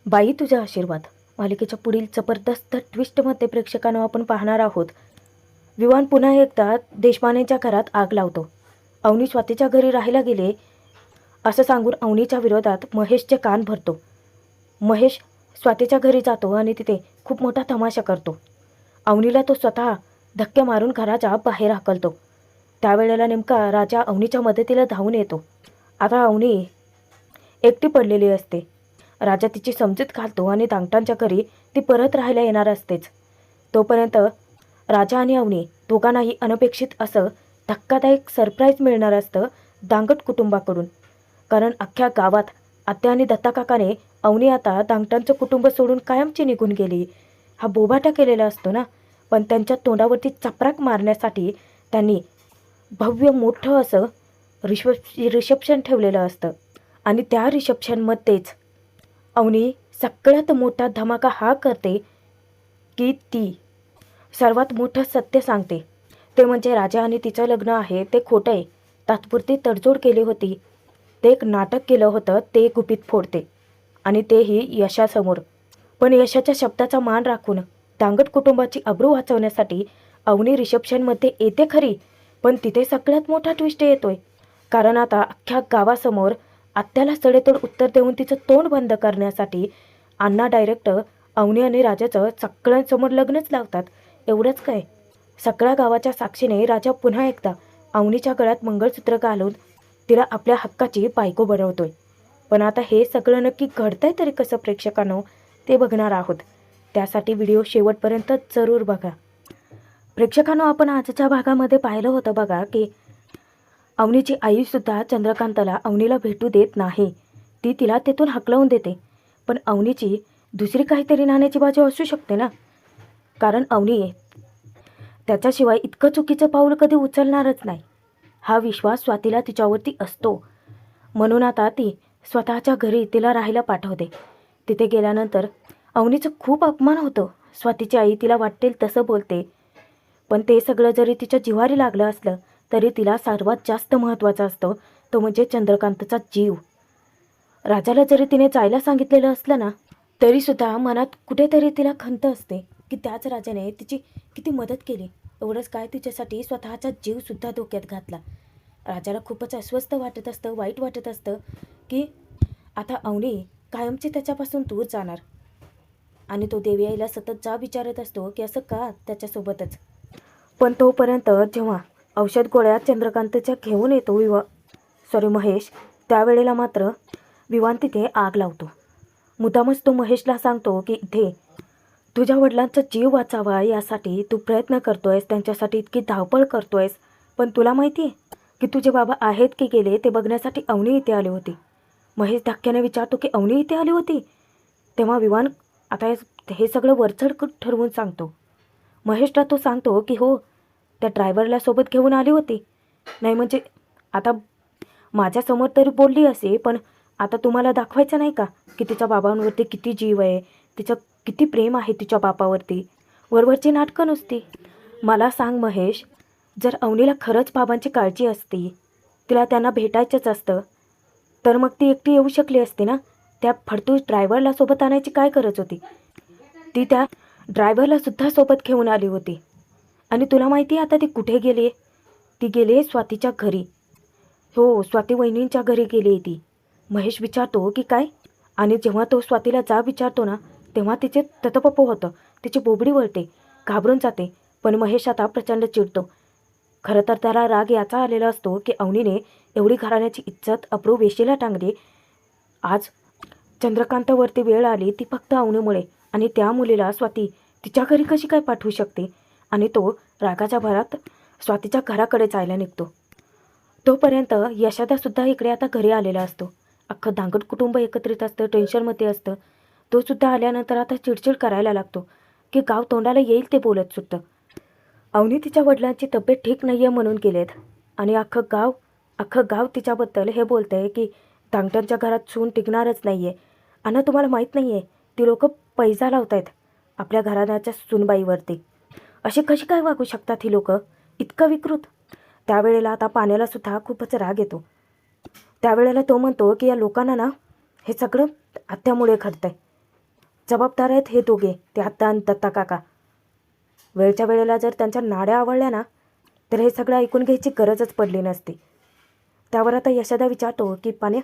बाई तुझा आशीर्वाद मालिकेच्या पुढील जबरदस्त ट्विस्टमध्ये प्रेक्षकांना आपण पाहणार आहोत. विवान पुन्हा एकदा देशपांडेच्या घरात आग लावतो. अवनी स्वातीच्या घरी राहायला गेले असं सांगून अवनीच्या विरोधात महेशचे कान भरतो. महेश स्वातीच्या घरी जातो आणि तिथे खूप मोठा तमाशा करतो. अवनीला तो स्वतः धक्के मारून घराच्या बाहेर हाकलतो. त्यावेळेला नेमका राजा अवनीच्या मदतीला धावून येतो. आता अवनी एकटी पडलेली असते. राजा तिची समजूत घालतो आणि दांगटांच्या घरी ती परत राहायला येणार असतेच. तोपर्यंत राजा आणि अवनी दोघांनाही अनपेक्षित असं धक्कादायक सरप्राईज मिळणार असतं दांगट कुटुंबाकडून. कारण अख्ख्या गावात आत्या आणि दत्ताकाकाने अवनी आता दांगटांचं कुटुंब सोडून कायमची निघून गेली हा बोबाटा केलेला असतो ना. पण त्यांच्या तोंडावरती चपराक मारण्यासाठी त्यांनी भव्य मोठं असं रिसेप्शन ठेवलेलं असतं. आणि त्या रिसेप्शनमध्येच अवनी सगळ्यात मोठा धमाका हा करते की ती सर्वात मोठं सत्य सांगते. ते म्हणजे राजा आणि तिचं लग्न आहे ते खोटं आहे. तात्पुरती तडजोड केली होती, ते एक नाटक केलं होतं ते गुपित फोडते. आणि तेही यशासमोर. पण यशाच्या शब्दाचा मान राखून दांगट कुटुंबाची अब्रू वाचवण्यासाठी अवनी रिसेप्शनमध्ये येते खरी, पण तिथे सगळ्यात मोठा ट्विस्ट येतोय. कारण आता अख्ख्या गावासमोर आत्याला सडेतोड उत्तर देऊन तिचं तोंड बंद करण्यासाठी अण्णा डायरेक्ट अवनी आणि राजाचं सगळ्यांसमोर लग्नच लावतात. एवढंच काय, सगळ्या गावाच्या साक्षीने राजा पुन्हा एकदा अवनीच्या गळ्यात मंगळसूत्र घालून तिला आपल्या हक्काची बायको बनवतोय. पण आता हे सगळं नक्की घडतंय तरी कसं प्रेक्षकांनो, ते बघणार आहोत. त्यासाठी व्हिडिओ शेवटपर्यंत जरूर बघा. प्रेक्षकांनो, आपण आजच्या भागामध्ये पाहिलं होतं बघा की अवनीची आईसुद्धा चंद्रकांतला अवनीला भेटू देत नाही. ती तिला तेथून हकलवून देते. पण अवनीची दुसरी काहीतरी नाण्याची बाजू असू शकते ना. कारण अवनी त्याच्याशिवाय इतकं चुकीचं पाऊल कधी उचलणारच नाही हा विश्वास स्वातीला तिच्यावरती असतो. म्हणून आता ती स्वतःच्या घरी तिला राहायला पाठवते. तिथे गेल्यानंतर अवनीचं खूप अपमान होतं. स्वातीची आई तिला वाटेल तसं बोलते. पण ते सगळं जरी तिच्या जिव्हारी लागलं असलं तरी तिला सर्वात जास्त महत्त्वाचं असतं तो म्हणजे चंद्रकांतचा जीव. राजाला जरी तिने जायला सांगितलेलं असलं ना तरीसुद्धा मनात कुठेतरी तिला खंत असते की त्याच राजाने तिची किती मदत केली. एवढंच काय, तिच्यासाठी स्वतःचा जीवसुद्धा धोक्यात घातला. राजाला खूपच अस्वस्थ वाटत असतं, वाईट वाटत असतं की आता अवनी कायमची त्याच्यापासून दूर जाणार. आणि तो देवी आईला सतत जा विचारत असतो की असं का त्याच्यासोबतच. पण तोपर्यंत जेव्हा औषध गोळ्या चंद्रकांतच्या घेऊन येतो महेश, त्यावेळेला मात्र विवान तिथे आग लावतो. मुद्दामच तो महेशला सांगतो की इथे तुझ्या वडिलांचा जीव वाचावा यासाठी तू प्रयत्न करतोयस, त्यांच्यासाठी इतकी धावपळ करतोयस. पण तुला माहिती आहे की तुझे बाबा आहेत की गेले ते बघण्यासाठी अवनी इथे आली होती. महेश धक्क्याने विचारतो की अवनी इथे आली होती. तेव्हा विवान आता हे सगळं वरचढ ठरवून सांगतो. महेशला तो सांगतो की हो, त्या ड्रायव्हरला सोबत घेऊन आली होती. नाही म्हणजे आता माझ्यासमोर तरी बोलली असे, पण आता तुम्हाला दाखवायचं नाही का की तिच्या बाबांवरती किती जीव आहे, तिचं किती प्रेम आहे तिच्या बापावरती. वरवरची नाटकं नुसती. मला सांग महेश, जर अवनीला खरंच बाबांची काळजी असती, तिला त्यांना भेटायचंच असतं, तर मग ती एकटी येऊ शकली असती ना. त्या फडतूस ड्रायव्हरला सोबत आणायची काय गरज होती. ती त्या ड्रायव्हरला सुद्धा सोबत घेऊन आली होती. आणि तुला माहिती आहे आता ती कुठे गेली आहे? ती गेली आहे स्वातीच्या घरी. हो, स्वाती वहिनींच्या घरी गेली आहे ती. महेश विचारतो की काय? आणि जेव्हा तो स्वातीला जा विचारतो ना तेव्हा तिचे ततपप होतं, तिची बोबडी वळते, घाबरून जाते. पण महेश आता प्रचंड चिडतो. खरं तर त्याला राग याचा आलेला असतो की अवनीने एवढी घराण्याची इज्जत अब्रू वेशीला टांगली. आज चंद्रकांतवरती वेळ आली ती फक्त अवनीमुळे. आणि त्या मुलीला स्वाती तिच्या घरी कशी काय पाठवू शकते. आणि तो रागाच्या भरात स्वातीच्या घराकडे जायला निघतो. तोपर्यंत यशादासुद्धा इकडे आता घरी आलेला असतो. अख्खं दांगट कुटुंब एकत्रित असतं, टेन्शनमध्ये असतं. तो सुद्धा आल्यानंतर आता चिडचिड करायला लागतो की गाव तोंडाला येईल ते बोलत सुटतं. अवनी तिच्या वडिलांची तब्येत ठीक नाही आहे म्हणून गेलेत. आणि अख्खं गाव तिच्याबद्दल हे बोलतं आहे की दांगटांच्या घरात सून टिकणारच नाही आहे. आणि तुम्हाला माहीत नाही आहे, ती लोकं पैसा लावत आहेत आपल्या घराण्याच्या सूनबाईवरती. अशी कशी काय वागू शकतात ही लोकं, इतकं विकृत. त्यावेळेला आता पाण्यालासुद्धा खूपच राग येतो. त्यावेळेला तो म्हणतो की या लोकांना ना हे सगळं आत्यामुळे घडतं आहे. जबाबदार आहेत हे दोघे, ते आत्ता आणि दत्ता काका. वेळच्या वेळेला जर त्यांच्या नाड्या आवडल्या ना तर हे सगळं ऐकून घ्यायची गरजच पडली नसती. त्यावर आता यशोदा विचारतो की पाण्या,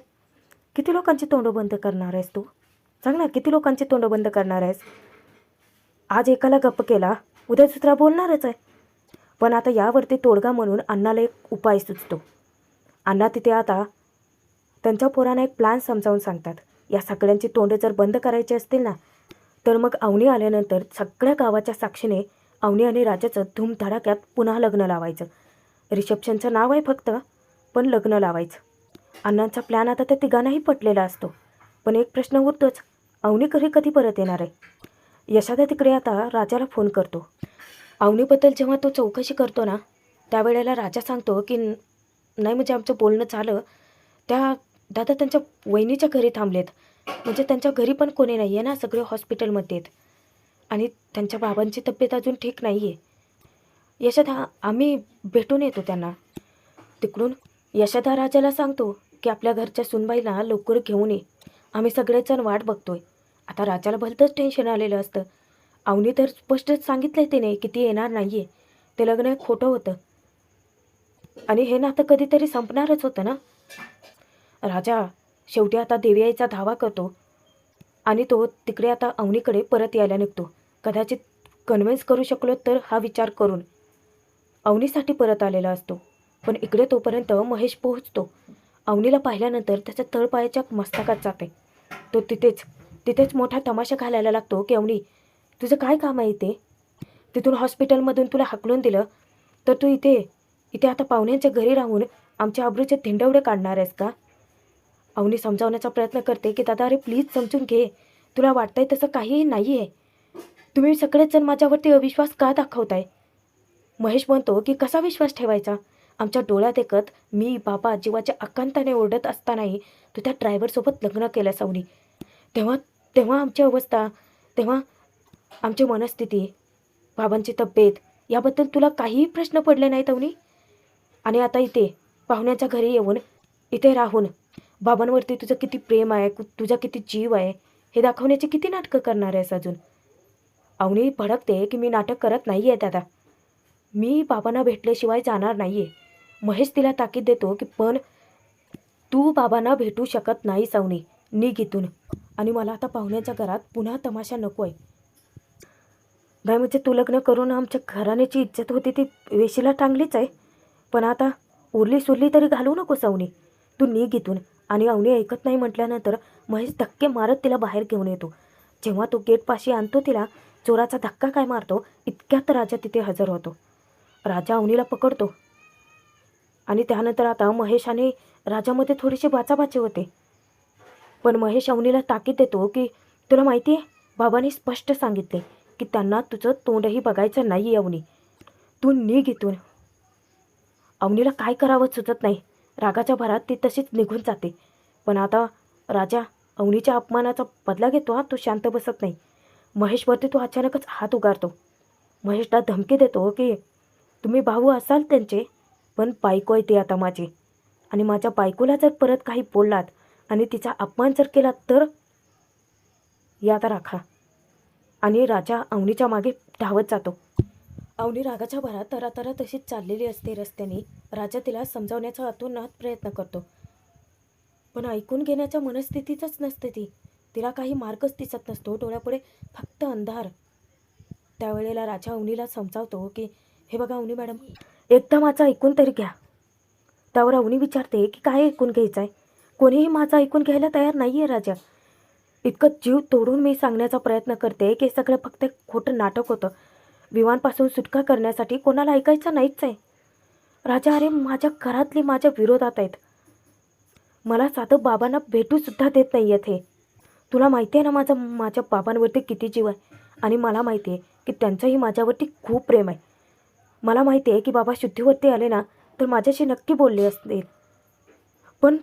किती लोकांची तोंडं बंद करणार आहेस तू? सांग ना, किती लोकांची तोंडं बंद करणार आहेस? आज एकाला गप्प केला, उद्या दुसरा बोलणारच आहे. पण आता यावरती तोडगा म्हणून अण्णाला एक उपाय सुचतो. अण्णा तिथे आता त्यांच्या पोरांना एक प्लॅन समजावून सांगतात. या सगळ्यांची तोंडे जर बंद करायची असतील ना तर मग अवनी आल्यानंतर सगळ्या गावाच्या साक्षीने अवनी आणि राजाचं धूमधडाक्यात पुन्हा लग्न लावायचं. रिसेप्शनचं नाव आहे फक्त, पण लग्न लावायचं. अण्णांचा प्लॅन आता त्या तिघांनाही पटलेला असतो. पण एक प्रश्न उरतोच, अवनी कधी परत येणार आहे? यशोदा तिकडे आता राजाला फोन करतो. अवनीबद्दल जेव्हा तो चौकशी करतो ना त्यावेळेला राजा सांगतो की नाही, म्हणजे आमचं बोलणं झालं, त्या दादा त्यांच्या वहिनीच्या घरी थांबलेत. म्हणजे त्यांच्या घरी पण कोणी नाही आहे ना, सगळे हॉस्पिटलमध्ये आहेत आणि त्यांच्या बाबांची तब्येत अजून ठीक नाही आहे. यशोदा, आम्ही भेटून येतो त्यांना. तिकडून यशोदा राजाला सांगतो की आपल्या घरच्या सुनबाईला लवकर घेऊन ये, आम्ही सगळेजण वाट बघतोय. आता राजाला भलतंच टेन्शन आलेलं असतं. अवनी तर स्पष्टच सांगितलंय तिने की ती येणार नाही आहे, ते लग्न एक खोटं होतं आणि हे नातं कधीतरी संपणारच होतं ना. राजा शेवटी आता देवी आईचा धावा करतो आणि तो तिकडे आता अवनीकडे परत यायला निघतो. कदाचित कन्व्हिन्स करू शकलो तर हा विचार करून अवनीसाठी परत आलेला असतो. पण इकडे तोपर्यंत महेश पोहोचतो. अवनीला पाहिल्यानंतर त्याच्या तळपायाच्या मस्तकात जाते. तो तिथेच मोठा तमाशा घालायला लागतो की अवनी, तुझं काय काम आहे इथे? तिथून हॉस्पिटलमधून तुला हाकलून दिलं तर तू इथे आता पाहुण्यांच्या घरी राहून आमच्या आबरूचे धिंडवडे काढणार आहेस का? अवनी समजावण्याचा प्रयत्न करते की दादा, अरे प्लीज समजून घे, तुला वाटतंय तसं काहीही नाही आहे. तुम्ही सगळेच जण माझ्यावरती अविश्वास का दाखवताय? महेश म्हणतो की कसा विश्वास ठेवायचा? आमच्या डोळ्यात एकत मी बाबा जीवाच्या आकांताने ओरडत असतानाही तू त्या ड्रायव्हरसोबत लग्न केलंस अवनी. तेव्हा तेव्हा आमची अवस्था, तेव्हा आमची मनस्थिती, बाबांची तब्येत याबद्दल तुला काहीही प्रश्न पडले नाहीत अवनी? आणि आता इथे पाहुण्याच्या घरी येऊन इथे राहून बाबांवरती तुझं किती प्रेम आहे, तुझा किती जीव आहे हे दाखवण्याची किती नाटकं करणार आहेस अजून? अवनी भडकते की मी नाटक करत नाही आहे दादा, मी बाबांना भेटल्याशिवाय जाणार नाही आहे. महेश तिला ताकीद देतो की पण तू बाबांना भेटू शकत नाहीस अवनी, निघ इथून. आणि मला आता पाहुण्याच्या घरात पुन्हा तमाशा नको आहे. नाही म्हणजे तू लग्न करून आमच्या घराण्याची इज्जत होती ती वेशीला टांगलीच आहे, पण आता उरली सुरली तरी घालू नकोस अवनी, तू निघ इथून. आणि अवनी ऐकत नाही म्हटल्यानंतर महेश धक्के मारत तिला बाहेर घेऊन येतो. जेव्हा तो गेटपाशी आणतो तिला, चोराचा धक्का काय मारतो इतक्यात राजा तिथे हजर होतो. राजा अवनीला पकडतो आणि त्यानंतर आता महेश आणि राजामध्ये थोडीशी बाचाबाची होते. पण महेश अवनीला ताकीद देतो की तुला माहिती आहे, बाबांनी स्पष्ट सांगितले की त्यांना तुझं तोंडही बघायचं नाही अवनी, तू निघ इथून. अवनीला काय करावं सुचत नाही. रागाच्या भरात ती तशीच निघून जाते. पण आता राजा अवनीच्या अपमानाचा बदला घेतो. तो शांत बसत नाही. महेशवरती तो अचानकच हात उगारतो. महेशला धमकी देतो की तुम्ही भाऊ असाल त्यांचे, पण बायको आहे ती आता माझी, आणि माझ्या बायकोला जर परत काही बोललात आणि तिचा अपमान जर केला तर याद राखा. आणि राजा अवनीच्या मागे धावत जातो. अवनी रागाच्या भरात तरातरा तशीच चाललेली असते रस्त्याने. राजा तिला समजावण्याचा अतोनात प्रयत्न करतो, पण ऐकून घेण्याच्या मनस्थितीतच नसते ती. तिला काही मार्गच दिसत नसतो, डोळ्यापुढे फक्त अंधार. त्यावेळेला राजा अवनीला समजावतो की हे बघा अवनी मॅडम, एकदा माझं ऐकून तरी घ्या. त्यावर अवनी विचारते की काय ऐकून घ्यायचं आहे? कोणीही माझं ऐकून घ्यायला तयार नाही आहे राजा. इतकं जीव तोडून मी सांगण्याचा प्रयत्न करते की सगळं फक्त खोटं नाटक होतं. विवानपासून सुटका करण्यासाठी कोणाला ऐकायचं नाहीच आहे. राजा, अरे माझ्या घरातली माझ्या विरोधात आहेत. मला साधं बाबांना भेटूसुद्धा देत नाही आहेत हे. तुला माहिती आहे ना माझ्या बाबांवरती किती जीव आहे, आणि मला माहिती आहे की त्यांचंही माझ्यावरती खूप प्रेम आहे. मला माहिती आहे की बाबा शुद्धीवरती आले ना तर माझ्याशी नक्की बोलले असतील, पण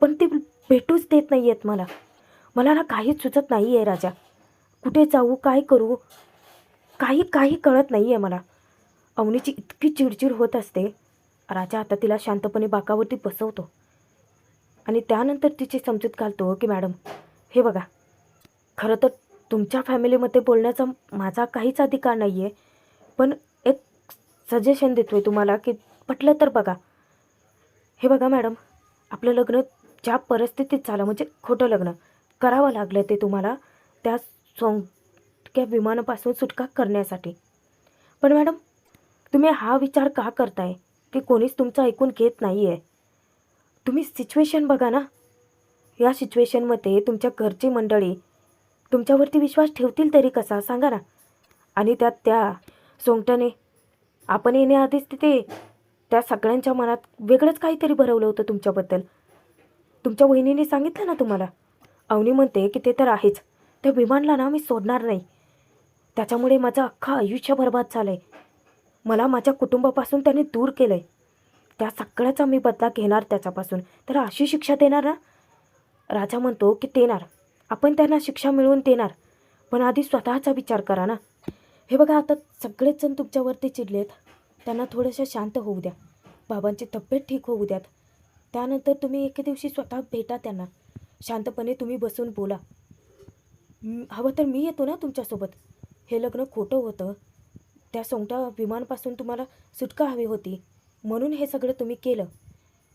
पण ते भेटूच देत नाही आहेत मला. मला ना काहीच सुचत नाही आहे राजा. कुठे जाऊ, काय करू, काही कळत नाही आहे मला. अवनीची इतकी चिडचिड होत असते. राजा आता तिला शांतपणे बाकावरती बसवतो आणि त्यानंतर तिची समजूत घालतो की मॅडम हे बघा, खरं तर तुमच्या फॅमिलीमध्ये बोलण्याचा माझा काहीच अधिकार नाही आहे. पण एक सजेशन देतो आहे तुम्हाला की पटलं तर बघा. हे बघा मॅडम, आपलं लग्न ज्या परिस्थितीत झालं म्हणजे खोटं लग्न करावं लागलं ते तुम्हाला त्या सोंगट्या विमानापासून सुटका करण्यासाठी. पण मॅडम, तुम्ही हा विचार का करताय की कोणीच तुमचं ऐकून घेत नाही आहे? तुम्ही सिच्युएशन बघा ना. या सिच्युएशनमध्ये तुमच्या घरची मंडळी तुमच्यावरती विश्वास ठेवतील तरी कसा सांगा ना. आणि त्यात त्या सोंगट्याने आपण येण्याआधीच तिथे त्या सगळ्यांच्या मनात वेगळंच काहीतरी भरवलं होतं तुमच्याबद्दल. तुमच्या वहिनीने सांगितलं ना तुम्हाला. अवनी म्हणते की ते तर आहेच, त्या विमानला ना मी सोडणार नाही. त्याच्यामुळे माझं अख्खं आयुष्य बरबाद झालं आहे. मला माझ्या कुटुंबापासून त्याने दूर केलं आहे. त्या सगळ्याचा मी बदला घेणार त्याच्यापासून. तर अशी शिक्षा देणार ना. राजा म्हणतो की देणार, आपण त्यांना शिक्षा मिळवून देणार, पण आधी स्वतःचा विचार करा ना. हे बघा, आता सगळेच जण तुमच्यावरती चिडलेत. त्यांना थोडंसं शांत होऊ द्या. बाबांची तब्येत ठीक होऊ द्यात. त्यानंतर तुम्ही एके दिवशी स्वतः भेटा त्यांना. शांतपणे तुम्ही बसून बोला. हवं तर मी येतो ना तुमच्यासोबत. हे लग्न खोटं होतं. त्या सोंगट्या विमानपासून तुम्हाला सुटका हवी होती म्हणून हे सगळं तुम्ही केलं.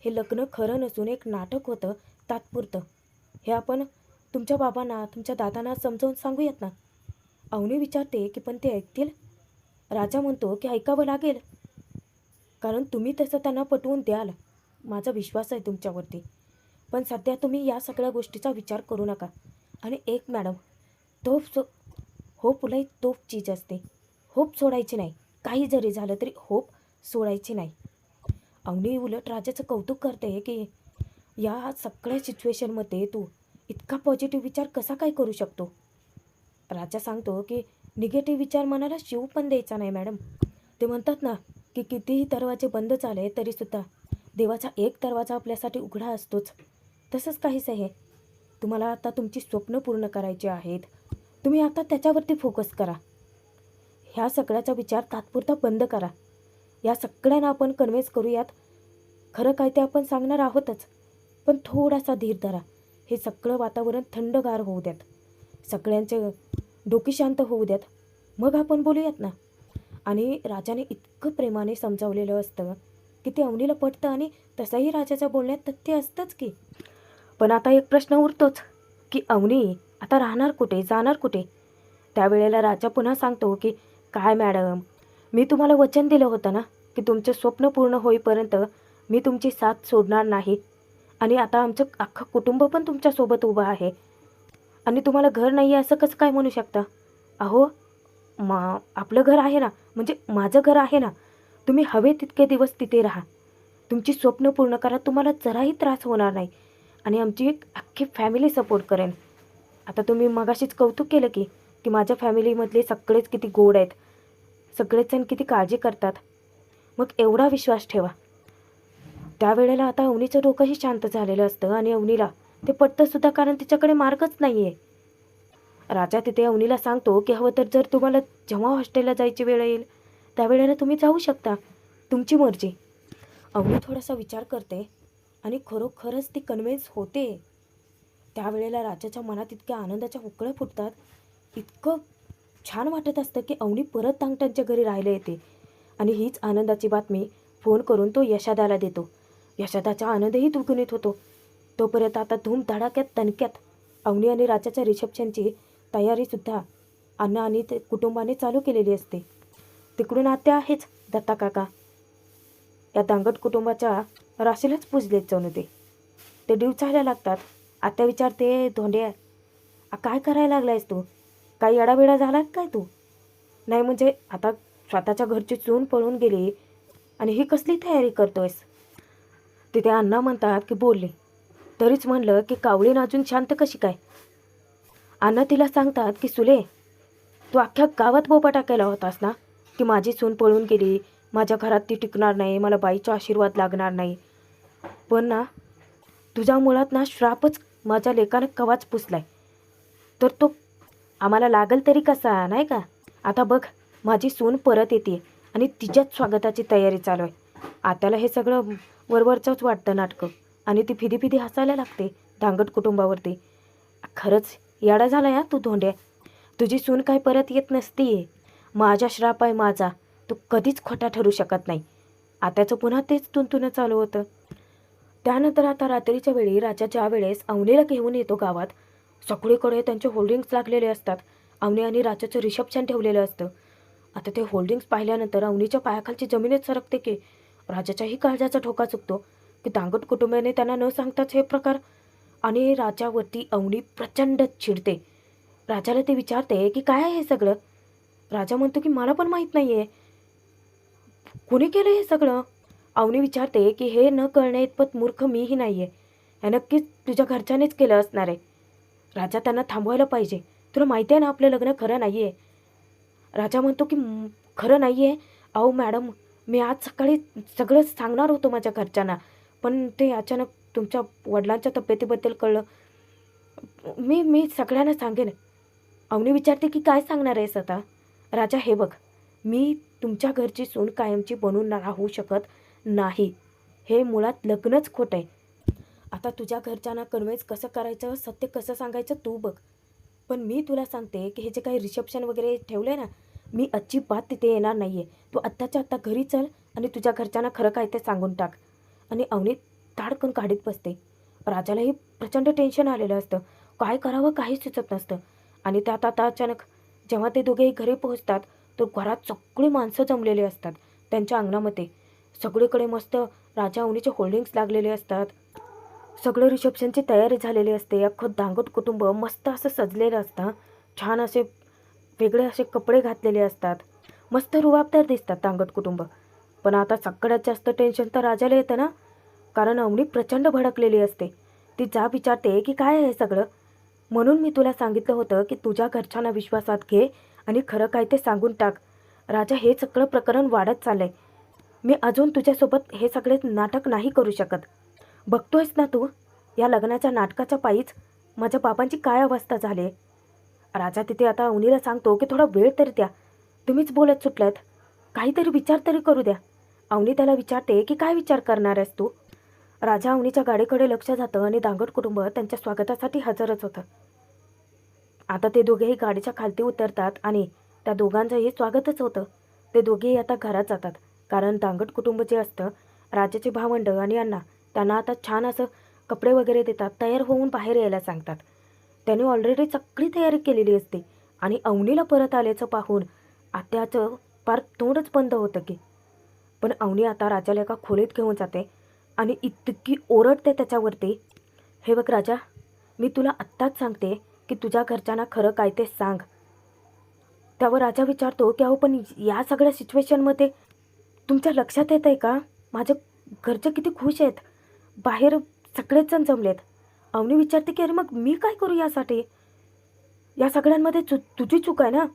हे लग्न खरं नसून एक नाटक होतं तात्पुरतं. हे आपण तुमच्या बाबांना, तुमच्या दादांना समजावून सांगूयात ना. अवनी विचारते की पण ते ऐकतील? राजा म्हणतो की ऐकावं लागेल, कारण तुम्ही तसं त्यांना पटवून द्याल. माझा विश्वास आहे तुमच्यावरती. पण सध्या तुम्ही या सगळ्या गोष्टीचा विचार करू नका. आणि एक मॅडम, होप उलाई तोफ चीज असते. होप सोडायची नाही. काही जरी झालं तरी होप सोडायची नाही. अवनी उलट राजाचं कौतुक करते की या सगळ्या सिच्युएशनमध्ये तू इतका पॉझिटिव्ह विचार कसा काय करू शकतो. राजा सांगतो की निगेटिव्ह विचार मनाला शिव पण द्यायचा नाही मॅडम. ते म्हणतात ना की कितीही दरवाजे बंद झाले तरीसुद्धा देवाचा एक दरवाजा आपल्यासाठी उघडा असतोच. तसंच काहीच आहे. तुम्हाला आता तुमची स्वप्न पूर्ण करायची आहेत. तुम्ही आता त्याच्यावरती फोकस करा. ह्या सगळ्याचा विचार तात्पुरता बंद करा. या सगळ्यांना आपण कन्व्हिन्स करूयात. खरं काय ते आपण सांगणार आहोतच, पण थोडासा धीर धरा. हे सगळं वातावरण थंडगार होऊ द्यात. सगळ्यांचे डोकी शांत होऊ द्यात. मग आपण बोलूयात ना. आणि राजाने इतकं प्रेमाने समजावलेलं असतं की ते अवनीला पटतं. आणि तसंही राजाच्या बोलण्यात तथ्य असतंच की. पण आता एक प्रश्न उरतोच की अवनी आता राहणार कुठे, जाणार कुठे? त्यावेळेला राजा पुन्हा सांगतो की काय मॅडम, मी तुम्हाला वचन दिलं होतं ना की तुमचं स्वप्न पूर्ण होईपर्यंत मी तुमची साथ सोडणार नाही. आणि आता आमचं अख्खं कुटुंब पण तुमच्यासोबत उभं आहे. आणि तुम्हाला घर नाही आहे असं कसं काय म्हणू शकता? अहो, आपलं घर आहे ना, म्हणजे माझं घर आहे ना. तुम्ही हवे तितके दिवस तिथे राहा. तुमची स्वप्न पूर्ण करा. तुम्हाला जराही त्रास होणार नाही. आणि आमची एक अख्खी फॅमिली सपोर्ट करेन. आता तुम्ही मगाशीच कौतुक केलं की माझ्या फॅमिलीमधले सगळेच किती गोड आहेत, सगळेच जण किती काळजी करतात. मग एवढा विश्वास ठेवा. त्यावेळेला आता अवनीचं डोकंही शांत झालेलं असतं आणि अवनीला ते पटतंसुद्धा, कारण तिच्याकडे मार्गच नाही आहे. राजा तिथे अवनीला सांगतो की हवं तर जर तुम्हाला जेव्हा हॉस्टेलला जायची वेळ येईल त्यावेळेला तुम्ही जाऊ शकता, तुमची मर्जी. अवनी थोडासा विचार करते आणि खरोखरच ती कन्व्हिन्स होते. त्यावेळेला राजाच्या मनात इतक्या आनंदाच्या उकळ्या फुटतात. इतकं छान वाटत असतं की अवनी परत तांगट्यांच्या घरी राहायला येते. आणि हीच आनंदाची बातमी फोन करून तो यशादाला देतो. यशादाचा आनंदही द्विगुणित होतो. तोपर्यंत आता धूमधडाक्यात तणक्यात अवनी आणि राजाच्या रिसेप्शनची तयारीसुद्धा अण्णा आणि ते कुटुंबाने चालू केलेली असते. तिकडून आत्या आहेच, दत्ता काका. या दांगट कुटुंबाच्या राशीलाच पुजलेत जणू ते डिवचायला लागतात. आत्या विचारते, धोंड्या काय करायला लागलायस तू? काही येडाबिडा झाला काय तू? नाही म्हणजे आता स्वतःच्या घरची चून पळून गेली आणि ही कसली तयारी करतोयस? तिथे अण्णा म्हणतात की बोलले तरीच म्हणलं की कावळीन अजून शांत कशी काय? अण्णा तिला सांगतात की सुले, तू अख्ख्या गावात बोपा केला होतास ना की माझी सून पळून गेली, माझ्या घरात ती टिकणार नाही, मला बाईचा आशीर्वाद लागणार नाही. पण ना तुझ्या मुळात ना श्रापच माझ्या लेकानं कवाच पुसलाय, तर तो आम्हाला लागल तरी कसा, नाही का? आता बघ, माझी सून परत येते आणि तिच्याच स्वागताची तयारी चालू आहे. आत्याला हे सगळं वरवरचंच वाटतं नाटकं. आणि ती फिदी फिदी हसायला लागते दांगट कुटुंबावरती. खरंच येडा झाला या तू धोंड्या. तुझी सून काय परत येत नसतीये. माझा श्राप आहे माझा. तू कधीच खोटा ठरू शकत नाही. आत्याचं पुन्हा तेच तुणतुणं चालू होतं. त्यानंतर आता रात्रीच्या वेळी राजा ज्या वेळेस अवनीला घेऊन येतो गावात, सगळीकडे त्यांचे होल्डिंग्स लागलेले असतात. अवनी आणि राजाचं रिसेप्शन ठेवलेलं असतं. आता ते होल्डिंग्स पाहिल्यानंतर अवनीच्या पायाखालची जमीनच सरकते की राजाच्याही काळजाचा ठोका चुकतो की दांगट कुटुंबाने त्यांना न सांगताच हे प्रकार. आणि राजावरती अवनी प्रचंड चिडते. राजाला ते विचारते की काय आहे हे सगळं. राजा म्हणतो की मला पण माहीत नाही आहे, कोणी केलं हे सगळं. अवनी विचारते की हे न कळणे इतपत मूर्ख मीही नाही आहे. हे नक्कीच तुझ्या घरच्यानेच केलं असणार आहे. राजा त्यांना थांबवायला पाहिजे. तुला माहिती आहे ना आपलं लग्न खरं नाही आहे. राजा म्हणतो की खरं नाही आहे. अहो मॅडम, मी आज सकाळी सगळं सांगणार होतो माझ्या घरच्यांना, पण ते अचानक तुमच्या वडिलांच्या तब्येतीबद्दल कळलं. मी मी सगळ्यांना सांगेन. अवनी विचारते की काय सांगणार आहेस आता. राजा हे बघ, मी तुमच्या घरची सून कायमची बनून राहू शकत नाही. हे मुळात लग्नच खोटं आहे. आता तुझ्या घरच्यांना कन्व्हिन्स कसं करायचं, सत्य कसं सांगायचं तू बघ. पण मी तुला सांगते की हे जे काही रिसेप्शन वगैरे ठेवलं आहे ना, मी अजिबात तिथे येणार नाही आहे. तू आत्ताच्या आत्ता घरी चल आणि तुझ्या घरच्यांना खरं काय ते सांगून टाक. आणि अवनी ताडकन काढीत बसते. राजालाही प्रचंड टेन्शन आलेलं असतं. काय करावं काही सुचत नसतं. आणि त्यात आता अचानक जेव्हा ते दोघेही घरी पोहोचतात तर घरात सगळी माणसं जमलेली असतात. त्यांच्या अंगणामध्ये सगळीकडे मस्त राजा अवनीचे होल्डिंग्स लागलेले असतात. सगळं रिसेप्शनची तयारी झालेली असते. अख्खं दांगट कुटुंब मस्त असं सजलेलं असतं. छान असे वेगळे असे कपडे घातलेले असतात. मस्त रुबाबदार दिसतात दांगट कुटुंब. पण आता सगळ्यात जास्त टेन्शन तर राजाला येतं ना, कारण अवनी प्रचंड भडकलेली असते. ती जा विचारते की काय आहे सगळं. म्हणून मी तुला सांगितलं होतं की तुझ्या घरच्यांना विश्वासात घे आणि खरं काय ते सांगून टाक. राजा, हे सगळं प्रकरण वाढत चाललंय. मी अजून तुझ्यासोबत हे सगळे नाटक नाही करू शकत. बघतोयस ना तू, या लग्नाच्या नाटकाच्या पायीच माझ्या बाबांची काय अवस्था झाली. राजा तिथे आता अवनीला सांगतो की थोडा वेळ तरी द्या. तुम्हीच बोलत सुटल्यात, काहीतरी विचार तरी करू द्या. अवनी त्याला विचारते की काय विचार करणार आहेस तू. राजा अवनीच्या गाडीकडे लक्ष जातं आणि दांगट कुटुंब त्यांच्या स्वागतासाठी हजरच होतं. आता ते दोघेही गाडीच्या खालती उतरतात आणि त्या दोघांचंही स्वागतच होतं. ते दोघेही आता घरात जातात, कारण दांगट कुटुंब जे असतं, राजाचे भावंड आणि अण्णा त्यांना आता छान असं कपडे वगैरे देतात, तयार होऊन बाहेर यायला सांगतात. त्याने ऑलरेडी सगळी तयारी केलेली असते आणि अवनीला परत आल्याचं पाहून आत्याचं पार तोंडच बंद होतं की. पण अवनी आता राजाला एका खोलीत घेऊन जाते आणि इतकी ओरडते त्याच्यावरती. हे बघ राजा, मी तुला आत्ताच सांगते की तुझ्या घरच्यांना खरं काय ते सांग. त्यावर राजा विचारतो की अहो पण या सगळ्या सिच्युएशनमध्ये तुमच्या लक्षात येत आहे का माझ्या घरचे किती खुश आहेत, बाहेर सगळेच जण जमलेत. अवनी विचारते की अरे मग मी काय करू यासाठी. या सगळ्यांमध्ये तुझी चूक आहे ना.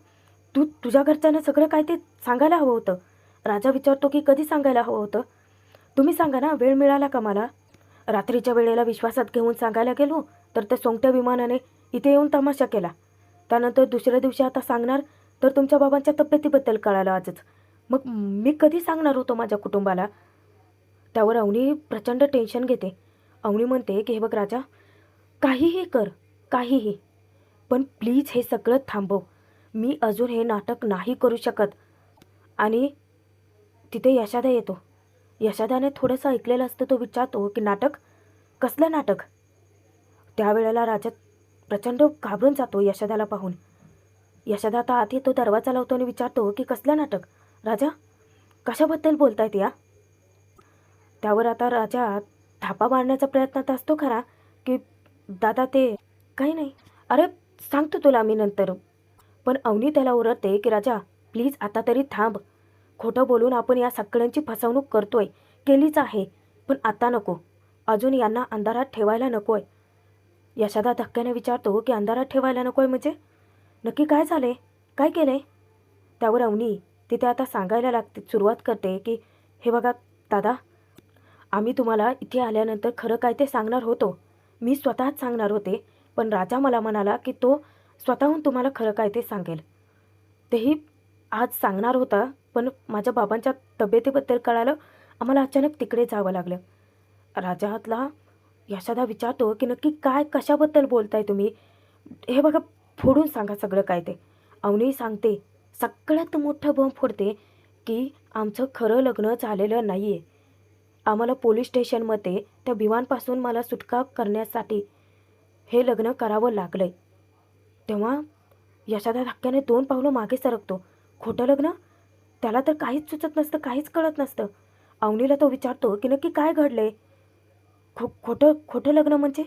तुझ्या घरच्यांना सगळं काय ते सांगायला हवं होतं. राजा विचारतो की कधी सांगायला हवं होतं. तुम्ही सांगा ना, वेळ मिळाला का मला. रात्रीच्या वेळेला विश्वासात घेऊन सांगायला गेलो तर त्या सोंगट्या विमानाने इथे येऊन तमाशा केला. त्यानंतर दुसऱ्या दिवशी आता सांगणार तर तुमच्या बाबांच्या तब्येतीबद्दल कळालं आजच. मग मी कधी सांगणार होतो माझ्या कुटुंबाला. त्यावर अवनी प्रचंड टेन्शन घेते. अवनी म्हणते की हे बघ राजा, काहीही कर, काहीही, पण प्लीज हे सगळं थांबव. मी अजून हे नाटक नाही करू शकत. आणि तिथे यशादा येतो. यशादाने थोडंसं ऐकलेलं असतं. तो विचारतो की नाटक, कसलं नाटक. त्यावेळेला राजा प्रचंड घाबरून जातो यशादाला पाहून. यशादा आता आत येतो, दरवाजा लावतो आणि विचारतो की कसलं नाटक. राजा, कशाबद्दल बोलतायत या. त्यावर आता राजा थापा मारण्याचा प्रयत्नात असतो खरा की दादा ते काही नाही, अरे सांगतो तुला मी नंतर. पण अवनी त्याला ओरडते की राजा प्लीज आता तरी थांब. खोटं बोलून आपण या सगळ्यांची फसवणूक करतोय, केलीच आहे, पण आता नको. अजून यांना अंधारात ठेवायला नको आहे. यशादा धक्क्याने विचारतो की अंधारात ठेवायला नको आहे म्हणजे नक्की काय झाले, काय केले. त्यावर अवनी तिथे आता सांगायला लागते, सुरुवात करते की हे बघा दादा, आम्ही तुम्हाला इथे आल्यानंतर खरं काय ते सांगणार होतो. मी स्वतःच सांगणार होते, पण राजा मला म्हणाला की तो स्वतःहून तुम्हाला खरं काय ते सांगेल. तेही आज सांगणार होता, पण माझ्या बाबांच्या तब्येतीबद्दल कळालं, आम्हाला अचानक तिकडे जावं लागलं. राजातला यशादा विचारतो की नक्की काय, कशाबद्दल बोलताय तुम्ही. हे बघा फोडून सांगा सगळं काय ते. अवनी सांगते, सगळ्यात मोठं बॉम्ब फोडते की आमचं खरं लग्न झालेलं नाही आहे. आम्हाला पोलीस स्टेशनमध्ये त्या भिवांपासून मला सुटका करण्यासाठी हे लग्न करावं लागलं आहे. तेव्हा यशादा धक्क्याने 2 पावलं मागे सरकतो. खोटं लग्न? त्याला तर काहीच सुचत नसतं, काहीच कळत नसतं. अवनीला तो विचारतो की नक्की काय घडलंय? खोटं खोटं लग्न म्हणजे?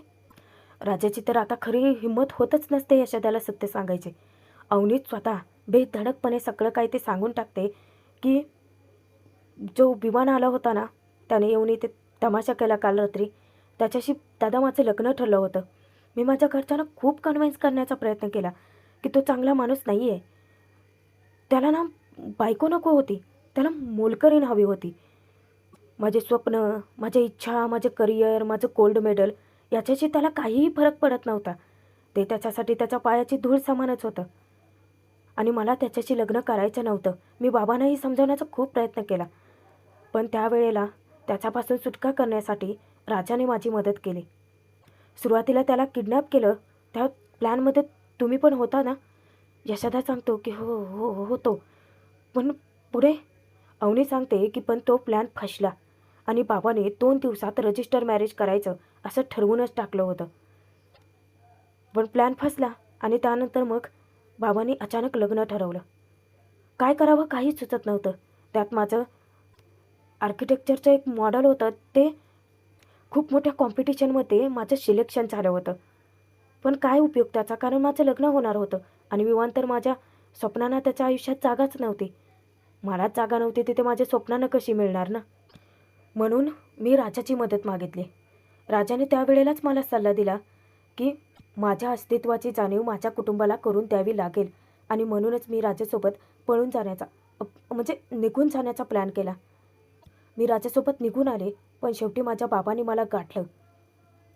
राजाची तर आता खरी हिंमत होतच नसते यशोदाला सत्य सांगायचे. अवनीत स्वतः बेधडकपणे सगळं काही ते सांगून टाकते की जो विमान आला होता ना, त्याने येऊन इथे तमाशा केला काल रात्री, त्याच्याशी दादा माझं लग्न ठरलं होतं. मी माझ्या घरच्यांना खूप कन्व्हिन्स करण्याचा प्रयत्न केला की तो चांगला माणूस नाही आहे. त्याला ना बायको नको होती, त्याला मोलकरीण हवी होती. माझे स्वप्न, माझ्या इच्छा, माझे करिअर, माझं गोल्ड मेडल याच्याशी त्याला काहीही फरक पडत नव्हता. ते त्याच्यासाठी त्याच्या पायाची धूळ समानच होतं. आणि मला त्याच्याशी लग्न करायचं नव्हतं. मी बाबांनाही समजावण्याचा खूप प्रयत्न केला. पण त्यावेळेला त्याच्यापासून सुटका करण्यासाठी राजाने माझी मदत केली. सुरुवातीला त्याला किडनॅप केलं. त्या प्लॅनमध्ये तुम्ही पण होता ना? यशोदा सांगतो की हो हो होतो. पण पुढे? अवनी सांगते की पण तो प्लॅन फसला आणि बाबाने 2 दिवसात रजिस्टर मॅरेज करायचं असं ठरवूनच टाकलं होतं. पण प्लॅन फसला आणि त्यानंतर मग बाबांनी अचानक लग्न ठरवलं. काय करावं काहीच सुचत नव्हतं. त्यात माझं आर्किटेक्चरचं एक मॉडेल होतं, ते खूप मोठ्या कॉम्पिटिशनमध्ये माझं सिलेक्शन झालं होतं. पण काय उपयोग त्याचा, कारण माझं लग्न होणार होतं आणि विमान तर माझ्या स्वप्नांना त्याच्या आयुष्यात जागाच नव्हती. मलाच जागा नव्हती तिथे माझ्या स्वप्नांना कशी मिळणार ना. म्हणून मी राजाची मदत मागितली. राजाने त्यावेळेलाच मला सल्ला दिला की माझ्या अस्तित्वाची जाणीव माझ्या कुटुंबाला करून द्यावी लागेल आणि म्हणूनच मी राजासोबत पळून जाण्याचा म्हणजे निघून जाण्याचा प्लॅन केला. मी राजासोबत निघून आले, पण शेवटी माझ्या बाबांनी मला गाठलं.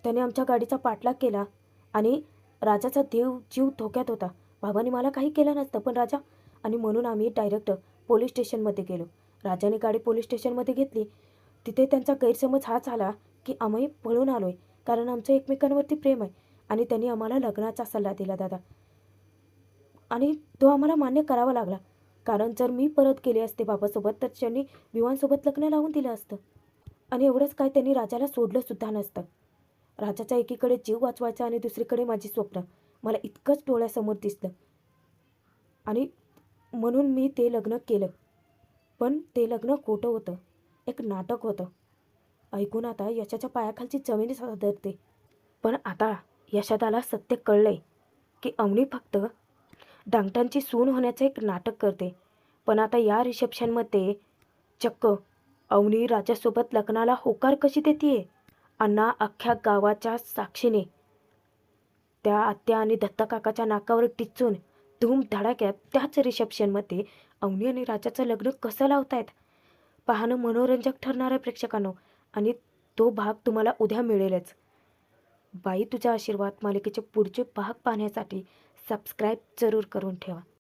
त्याने आमच्या गाडीचा पाठलाग केला आणि राजाचा जीव धोक्यात होता. बाबांनी मला काही केलं नसतं, पण राजा आणि म्हणून आम्ही डायरेक्ट पोलीस स्टेशनमध्ये गेलो. राजाने गाडी पोलीस स्टेशनमध्ये घेतली. तिथे त्यांचा गैरसमज हा झाला की आम्ही पळून आलो आहे कारण आमचं एकमेकांवरती प्रेम आहे आणि त्यांनी आम्हाला लग्नाचा सल्ला दिला दादा. आणि तो आम्हाला मान्य करावा लागला, कारण जर मी परत गेले असते बाबासोबत तर त्यांनी विवानसोबत लग्न लावून दिलं असतं. आणि एवढंच काय, त्यांनी राजाला सोडलंसुद्धा नसतं. राजाच्या एकीकडे जीव वाचवायचा आणि दुसरीकडे माझी स्वप्न, मला इतकंच डोळ्यासमोर दिसलं आणि म्हणून मी ते लग्न केलं. पण ते लग्न खोटं होतं, एक नाटक होतं. ऐकून आता यशाच्या पायाखालची जमीनच हादरते. पण आता यशोदाला सत्य कळलंय की अवनी फक्त डांगटांची सून होण्याचं एक नाटक करते. पण आता या रिसेप्शनमध्ये चक्क अवनी राजासोबत लग्नाला होकार कशी देतीये. अण्णा अख्ख्या गावाच्या साक्षीने त्या आत्या आणि दत्ता काकाच्या नाकावर टिचून धूमधडाक्यात त्याच रिसेप्शनमध्ये अवनी आणि राजाचं लग्न कसं लावतायत पाहणं मनोरंजक ठरणार आहे प्रेक्षकांनो. आणि तो भाग तुम्हाला उद्या मिळेलच. बाई तुझा आशीर्वाद मालिकेचे पुढचे भाग पाहण्यासाठी सबस्क्राईब जरूर करून ठेवा.